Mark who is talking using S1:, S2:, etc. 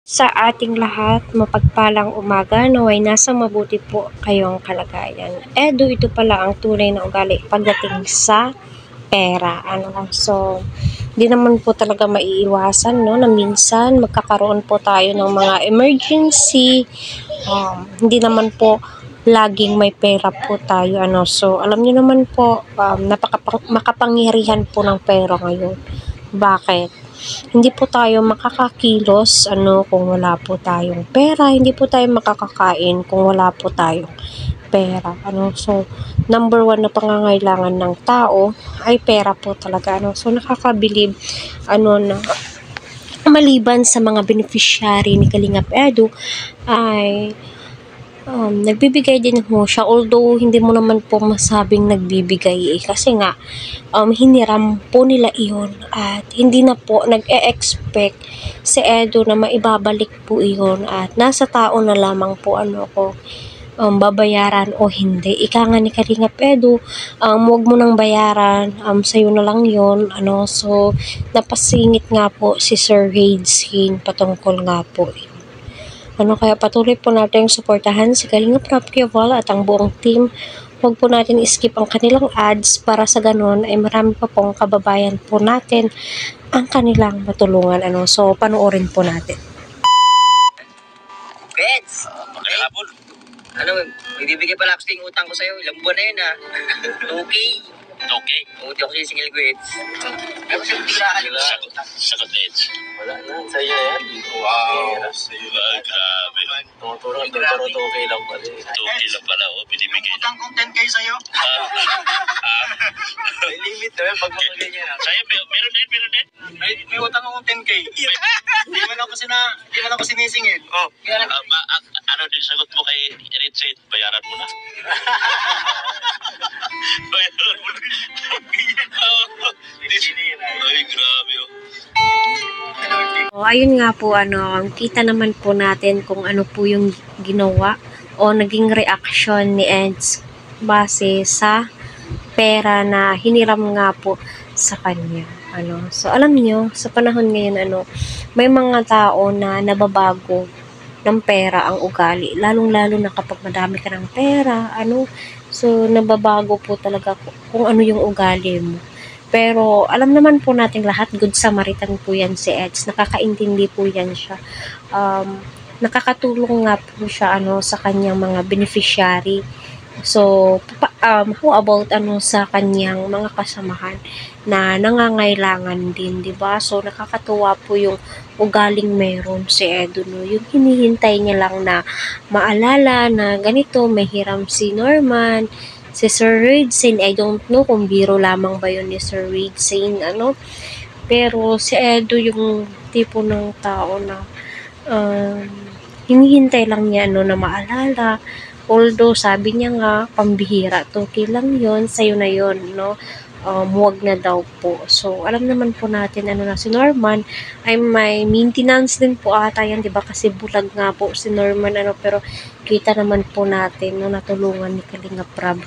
S1: Sa ating lahat, mapagpalang umaga, naway nasa mabuti po kayong kalagayan. Ito pala ang tunay na ugali pagdating sa pera. So, di naman po talaga maiiwasan, no, na minsan magkakaroon po tayo ng mga emergency. Hindi naman po laging may pera po tayo. So, alam niyo naman po, makapangyarihan po ng pera ngayon. Bakit? Hindi po tayo makakakilos kung wala po tayong pera, hindi po tayo makakakain kung wala po tayong pera. So number one na pangangailangan ng tao ay pera po talaga. So nakakabilib na maliban sa mga beneficiary ni Kalingap Edu ay nagbibigay din ho siya, although hindi mo naman po masabing nagbibigay kasi nga hiniram po nila iyon at hindi na po nag-e-expect si Edu na maibabalik po iyon at nasa tao na lamang po babayaran o hindi. Ika nga ni Kalingap Edu, huwag mo nang bayaran, sa'yo na lang yun. So napasingit nga po si Sir Hades patungkol nga po kaya patuloy po natin suportahan si Kalingap Rap Kiavala at ang buong team. Huwag po natin skip ang kanilang ads para sa ganun ay marami pa pong kababayan po natin ang kanilang matulungan. So panoorin po natin.
S2: Pets!
S3: Magandang hapon.
S2: May bibigay pala ako sa utang ko sa'yo. Ilang buwan na yun Okay.
S3: Okay.
S2: Umuti ako sisingil ko, Eds. Pero siya biglaan nila.
S3: Sagot na Eds.
S4: Wala na, sa'yo na yan.
S3: Wow. Grabe.
S4: Tumuturo okay lang pala.
S3: 2K lang pala. Binibigay.
S2: Utang kong 10K sa'yo.
S4: May limit na yun pag mga ganyan.
S3: Sa'yo, meron din.
S2: May utang akong 10K. Hindi man ako sinisingil.
S3: Oh. Ano din sagot mo kay Richard? Bayaran mo na. Bayaran mo na. Ay, grabe.
S1: Ayun nga po, kita naman po natin kung ano po yung ginawa o naging reaction ni Eds base sa pera na hiniram nga po sa kanya. So alam niyo, sa panahon ngayon, may mga tao na nababago ng pera ang ugali, lalong-lalo na kapag madami ka ng pera, so nababago po talaga kung ano yung ugali mo. Pero alam naman po nating lahat, good Samaritan po yan si Eds. Nakakaintindi po yan siya. Nakakatulong nga po siya sa kanyang mga beneficiary. So, how about sa kanyang mga kasamahan na nangangailangan din, 'di ba? So, nakakatuwa po yung ugaling meron si Edu, no? Yung hinihintay niya lang na maalala na ganito, may hiram si Norman, si Sir Redsane. I don't know kung biro lamang ba yun ni Sir Redsane, pero si Edu yung tipo ng tao na hinihintay lang niya na maalala. Although sabi niya nga pambihira, okay lang yun, sa'yo na yun, huwag na daw po. So alam naman po natin na si Norman ay may maintenance din po ata yan, 'di ba? Kasi bulag nga po si Norman, pero kita naman po natin natulungan ni Kalingap Rab